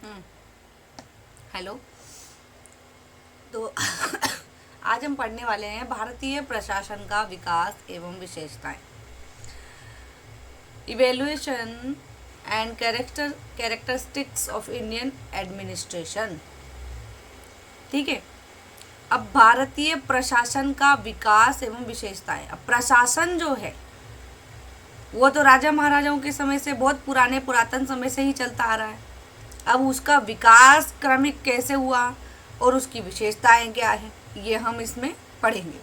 Hello. तो आज हम पढ़ने वाले हैं भारतीय प्रशासन का विकास एवं विशेषताएं, evaluation and characteristics of Indian administration. ठीक है। अब भारतीय प्रशासन का विकास एवं विशेषताएं। अब प्रशासन जो है वो तो राजा महाराजाओं के समय से, बहुत पुरातन समय से ही चलता आ रहा है। अब उसका विकास क्रमिक कैसे हुआ और उसकी विशेषताएं क्या है, ये हम इसमें पढ़ेंगे।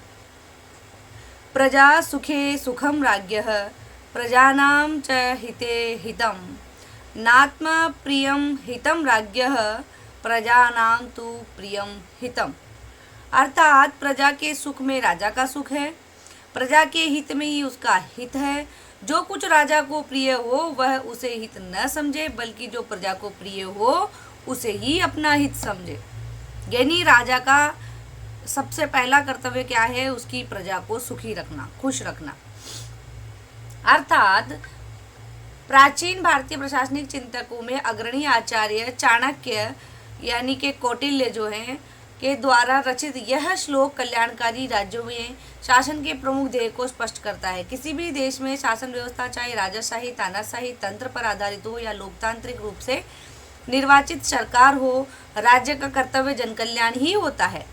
प्रजा सुखे सुखम राज्ञः प्रजानां च हिते हितम नात्म प्रियम हितम राज्ञः प्रजानां तु प्रियम हितम। अर्थात प्रजा के सुख में राजा का सुख है, प्रजा के हित में ही उसका हित है। जो कुछ राजा को प्रिय हो वह उसे हित न समझे, बल्कि जो प्रजा को प्रिय हो उसे ही अपना हित समझे। यानी राजा का सबसे पहला कर्तव्य क्या है? उसकी प्रजा को सुखी रखना, खुश रखना। अर्थात प्राचीन भारतीय प्रशासनिक चिंतकों में अग्रणी आचार्य चाणक्य यानी कि कौटिल्य जो हैं के द्वारा रचित यह श्लोक कल्याणकारी राज्यों में शासन के प्रमुख ध्येय को स्पष्ट करता है। किसी भी देश में शासन व्यवस्था चाहे राजाशाही, तानाशाही तंत्र पर आधारित हो या लोकतांत्रिक रूप से निर्वाचित सरकार हो, राज्य का कर्तव्य जन कल्याण ही होता है।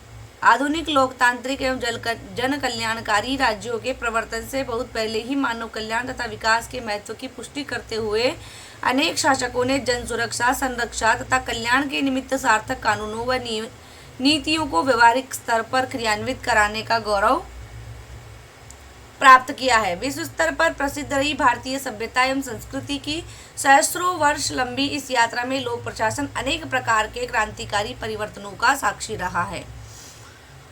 आधुनिक लोकतांत्रिक एवं जन कल्याणकारी राज्यों के प्रवर्तन से बहुत पहले ही मानव कल्याण तथा विकास के महत्व की पुष्टि करते हुए अनेक शासकों ने जन सुरक्षा, संरक्षा तथा कल्याण के निमित्त सार्थक कानूनों व नीतियों को व्यवहारिक स्तर पर क्रियान्वित कराने का गौरव प्राप्त किया है। विश्व स्तर पर प्रसिद्ध रही भारतीय सभ्यता एवं संस्कृति की सहस्त्रों वर्ष लंबी इस यात्रा में लोक प्रशासन अनेक प्रकार के क्रांतिकारी परिवर्तनों का साक्षी रहा है।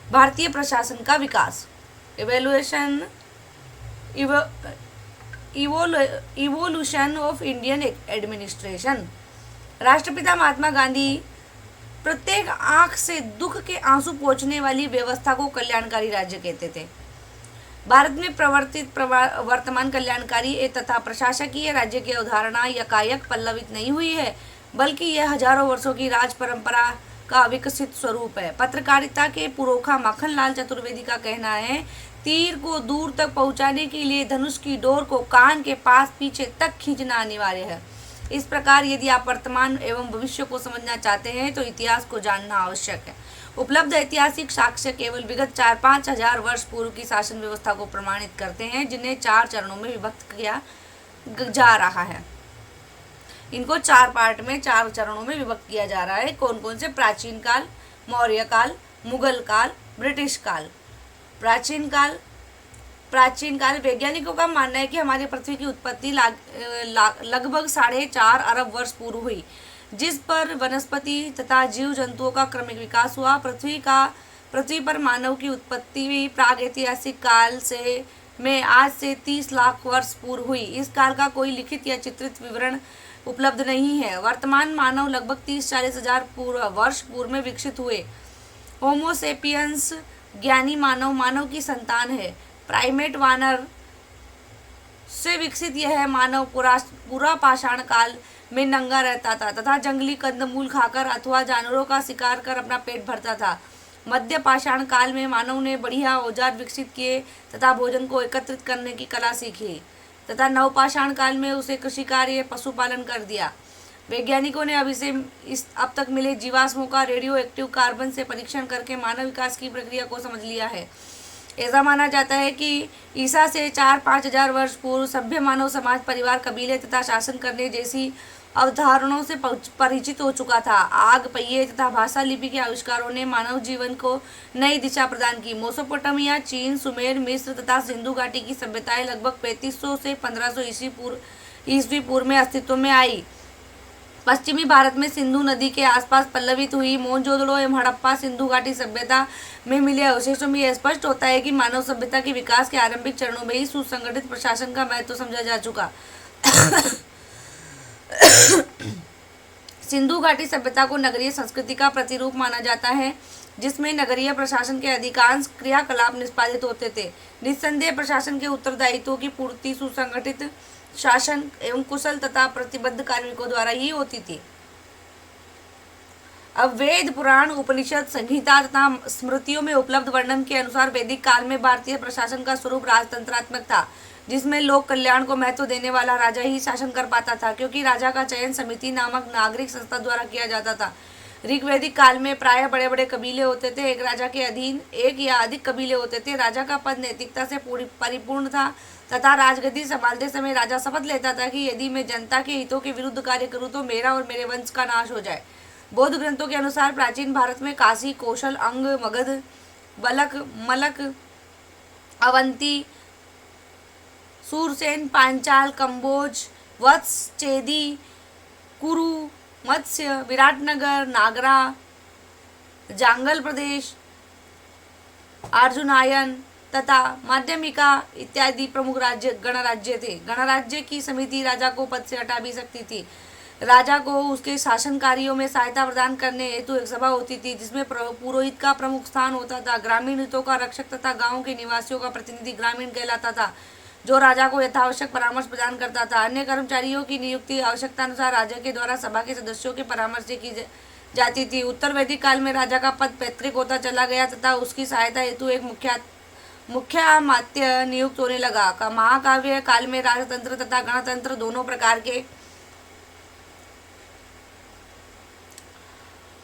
भारतीय प्रशासन का विकास, इवोल्यूशन ऑफ इंडियन एडमिनिस्ट्रेशन। राष्ट्रपिता महात्मा गांधी प्रत्येक आंख से दुख के आंसू पोंछने वाली व्यवस्था को कल्याणकारी राज्य कहते थे। भारत में प्रवर्तित वर्तमान कल्याणकारी तथा प्रशासकीय राज्य की अवधारणा यकायक पल्लवित नहीं हुई है, बल्कि यह हजारों वर्षों की राज परंपरा का विकसित स्वरूप है। पत्रकारिता के पुरोखा माखनलाल चतुर्वेदी का कहना है, तीर को दूर तक पहुंचाने के लिए धनुष की डोर को कान के पास पीछे तक खींचना अनिवार्य है। इस प्रकार यदि आप वर्तमान एवं भविष्य को समझना चाहते हैं तो इतिहास को जानना आवश्यक है। उपलब्ध ऐतिहासिक साक्ष्य केवल विगत 4-5 हजार वर्ष पूर्व की शासन व्यवस्था को प्रमाणित करते हैं, जिन्हें 4 चरणों में विभक्त किया जा रहा है। इनको 4 पार्ट में 4 चरणों में विभक्त किया जा रहा है। कौन कौन से? प्राचीन काल, मौर्य काल, मुगल काल, ब्रिटिश काल। प्राचीन काल वैज्ञानिकों का मानना है कि हमारी पृथ्वी की उत्पत्ति लगभग 4.5 अरब वर्ष पूर्व हुई, जिस पर वनस्पति तथा जीव जंतुओं का क्रमिक विकास हुआ। पृथ्वी पर मानव की उत्पत्ति भी प्रागैतिहासिक काल से में आज से 30 लाख वर्ष पूर्व हुई। इस काल का कोई लिखित या चित्रित विवरण उपलब्ध नहीं है। वर्तमान मानव लगभग 30-40 हजार वर्ष पूर्व में विकसित हुए। होमो सेपियंस ज्ञानी मानव की संतान है। प्राइमेट वानर से विकसित यह मानव पूरा पाषाण काल में नंगा रहता था तथा जंगली कंदमूल खाकर अथवा जानवरों का शिकार कर अपना पेट भरता था। मध्य पाषाण काल में मानव ने बढ़िया औजार विकसित किए तथा भोजन को एकत्रित करने की कला सीखी तथा नवपाषाण काल में उसे कृषि कार्य, पशुपालन कर दिया। वैज्ञानिकों ने अब तक मिले जीवाश्मों का रेडियो एक्टिव कार्बन से परीक्षण करके मानव विकास की प्रक्रिया को समझ लिया है। ऐसा माना जाता है कि ईसा से 4-5 हजार वर्ष पूर्व सभ्य मानव समाज परिवार, कबीले तथा शासन करने जैसी अवधारणाओं से परिचित हो चुका था। आग, पहिए तथा भाषा लिपि के आविष्कारों ने मानव जीवन को नई दिशा प्रदान की। मेसोपोटामिया, चीन, सुमेर, मिस्र तथा सिंधु घाटी की सभ्यताएं लगभग 3500 से 1500 ईस्वी पूर्व में अस्तित्व में आई। पश्चिमी भारत में सिंधु नदी के आसपास पल्लवित हुई मोहनजोदड़ो एवं हड़प्पा सिंधु घाटी सभ्यता में मिले अवशेषों में यह स्पष्ट होता है कि मानव सभ्यता के विकास के आरंभिक चरणों में ही सुसंगठित प्रशासन का महत्व समझा जा चुका। सिंधु घाटी सभ्यता को नगरीय संस्कृति का प्रतिरूप माना जाता है, जिसमें नगरीय प्रशासन के अधिकांश क्रियाकलाप निष्पादित होते थे। निस्संदेह प्रशासन के उत्तरदायित्वों की पूर्ति सुसंगठित शासन एवं कुशल तथा प्रतिबद्ध कार्मिकों द्वारा ही होती थी। अब वेद, पुराण, उपनिषद, संहिता तथा स्मृतियों में उपलब्ध वर्णन के अनुसार वैदिक काल में भारतीय प्रशासन का स्वरूप राजतंत्रात्मक था, जिसमें लोक कल्याण को महत्व देने वाला राजा ही शासन कर पाता था, क्योंकि राजा का चयन समिति नामक नागरिक संस्था द्वारा किया जाता था। ऋग्वैदिक काल में प्रायः बड़े बड़े कबीले होते थे। एक राजा के अधीन एक या अधिक कबीले होते थे। राजा का पद नैतिकता से परिपूर्ण था तथा राजगद्दी संभालते समय राजा शपथ लेता था कि यदि मैं जनता के हितों के विरुद्ध कार्य करूं तो मेरा और मेरे वंश का नाश हो जाए। बौद्ध ग्रंथों के अनुसार प्राचीन भारत में काशी, कौशल, अंग, मगध, बलक, मलक, अवंती, सूरसेन, पांचाल, कंबोज, वत्स, चेदी, कुरु, मत्स्य, विराटनगर, नागरा, जांगल प्रदेश, अर्जुनायन तथा माध्यमिका इत्यादि प्रमुख राज्य गणराज्य थे। गणराज्य की समिति राजा को पद से हटा भी सकती थी। राजा को उसके शासन कार्यों में सहायता प्रदान करने हेतु एक सभा होती थी, जिसमें पुरोहित का प्रमुख स्थान होता था। ग्रामीण हितों का रक्षक तथा गांव के निवासियों का प्रतिनिधि ग्रामीण कहलाता था, जो राजा को यथावश्यक परामर्श प्रदान करता था। अन्य कर्मचारियों की नियुक्ति आवश्यकता अनुसार राजा के द्वारा सभा के सदस्यों के परामर्श से की जाती थी। उत्तर वैदिक काल में राजा का पद पैतृक होता चला गया तथा उसकी सहायता हेतु एक मुख्यामात्य नियुक्त होने लगा। महाकाव्य काल में राजतंत्र तथा गणतंत्र दोनों प्रकार के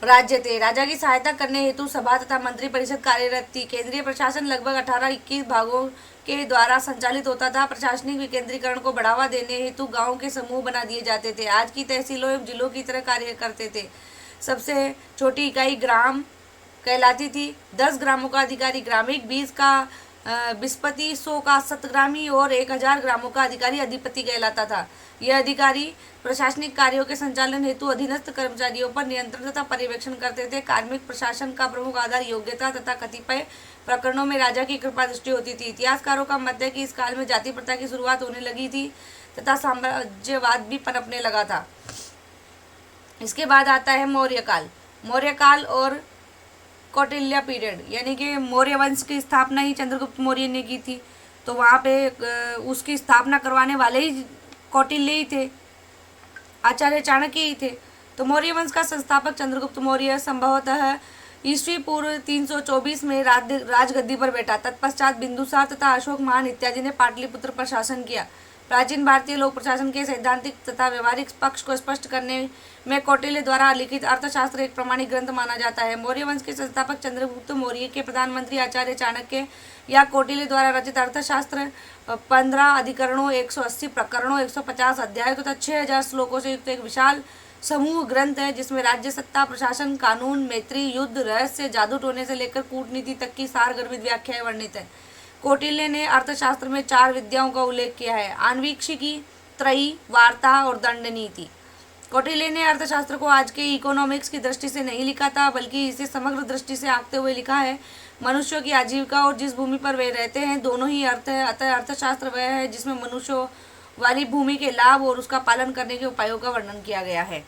राज्य थे। राजा की सहायता करने हेतु सभा तथा मंत्री परिषद कार्यरत थी। केंद्रीय प्रशासन लगभग 18-21 भागों के द्वारा संचालित होता था। प्रशासनिक विकेंद्रीकरण को बढ़ावा देने हेतु गांवों के समूह बना दिए जाते थे। आज की तहसीलों एवं जिलों की तरह कार्य करते थे। सबसे छोटी इकाई ग्राम कहलाती थी। 10 ग्रामों का अधिकारी ग्रामिक, 20 का विस्पति, 100 का सतग्रामी और 1000 ग्रामों का अधिकारी अधिपति कहलाता था। यह अधिकारी प्रशासनिक कार्यों के संचालन हेतु अधीनस्थ कर्मचारियों पर नियंत्रण तथा पर्यवेक्षण करते थे। कार्मिक प्रशासन का प्रमुख आधार योग्यता तथा कतिपय प्रकरणों में राजा की कृपा दृष्टि होती थी। इतिहासकारों का मत है कि इस काल में जाति प्रथा की शुरुआत होने लगी थी तथा साम्राज्यवाद भी पनपने लगा था। इसके बाद आता है मौर्य काल। मौर्य काल और कौटिल्य पीरियड, यानी कि मौर्य वंश की स्थापना ही चंद्रगुप्त मौर्य ने की थी, तो वहाँ पे उसकी स्थापना करवाने वाले ही कौटिल्य ही थे, आचार्य चाणक्य ही थे। तो मौर्य वंश का संस्थापक चंद्रगुप्त मौर्य संभवतः ईस्वी पूर्व 324 में राजगद्दी पर बैठा। तत्पश्चात बिंदुसार तथा अशोक महान इत्यादि ने पाटलिपुत्र पर शासन किया। प्राचीन भारतीय लोक प्रशासन के सैद्धांतिक तथा व्यवहारिक पक्ष को स्पष्ट करने में कौटिल्य द्वारा लिखित अर्थशास्त्र एक प्रमाणिक ग्रंथ माना जाता है। मौर्य वंश के संस्थापक चंद्रगुप्त मौर्य के प्रधानमंत्री आचार्य चाणक्य या कौटिल्य द्वारा रचित अर्थशास्त्र 15 अधिकरणों, 180 प्रकरणों, 150 अध्यायों तथा 6000 श्लोकों से युक्त एक विशाल समूह ग्रंथ है, जिसमें राज्य सत्ता, प्रशासन, कानून, मैत्री, युद्ध, रहस्य, जादू टोने से लेकर कूटनीति तक की सारगर्भित व्याख्याएं वर्णित है। कौटिल्य ने अर्थशास्त्र में 4 विद्याओं का उल्लेख किया है: आन्वीक्षिकी, त्रयी, वार्ता और दंड नीति। कौटिल्य ने अर्थशास्त्र को आज के इकोनॉमिक्स की दृष्टि से नहीं लिखा था, बल्कि इसे समग्र दृष्टि से आंकते हुए लिखा है। मनुष्यों की आजीविका और जिस भूमि पर वे रहते हैं, दोनों ही अर्थ है। अतः अर्थशास्त्र वह है जिसमें मनुष्यों वाली भूमि के लाभ और उसका पालन करने के उपायों का वर्णन किया गया है।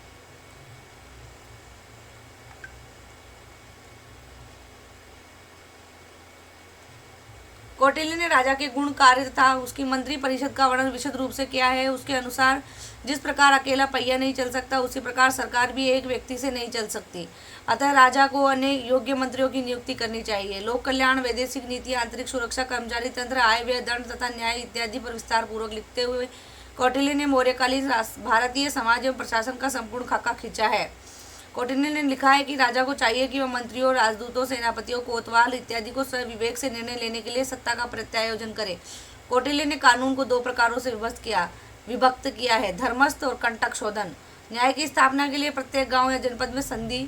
कौटिल्य ने राजा के गुण, कार्य तथा उसकी मंत्री परिषद का वर्णन विशद रूप से किया है। उसके अनुसार जिस प्रकार अकेला पहिया नहीं चल सकता, उसी प्रकार सरकार भी एक व्यक्ति से नहीं चल सकती। अतः राजा को अनेक योग्य मंत्रियों की नियुक्ति करनी चाहिए। लोक कल्याण, वैदेशिक नीति, आंतरिक सुरक्षा, कर्मचारी तंत्र, आय व्यय, दंड तथा न्याय इत्यादि पर विस्तार पूर्वक लिखते हुए कौटिल्य ने मौर्यकालीन भारतीय समाज एवं प्रशासन का संपूर्ण खाका खींचा है। कौटिल्य ने लिखा है कि राजा को चाहिए कि वह मंत्रियों, राजदूतों, सेनापतियों, कोतवाल इत्यादि को स्वविवेक से निर्णय लेने के लिए सत्ता का प्रत्यायोजन करे। कौटिल्य ने कानून को 2 प्रकारों से विभक्त किया है: धर्मस्थ और कंटक शोधन। न्याय की स्थापना के लिए प्रत्येक गांव या जनपद में संधि,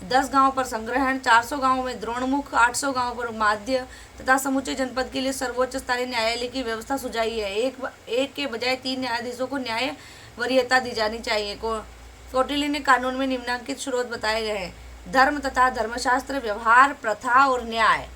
10 गांवों पर संग्रहण, 400 गांवों में द्रोणमुख, 800 गांवों पर माध्य तथा समूचे जनपद के लिए सर्वोच्च स्तरीय न्यायालय की व्यवस्था सुझाई है। एक के बजाय 3 न्यायाधीशों को न्याय वरीयता दी जानी चाहिए। कौटिल्य ने कानून में निम्नलिखित स्रोत बताए गए हैं: धर्म तथा धर्मशास्त्र, व्यवहार, प्रथा और न्याय।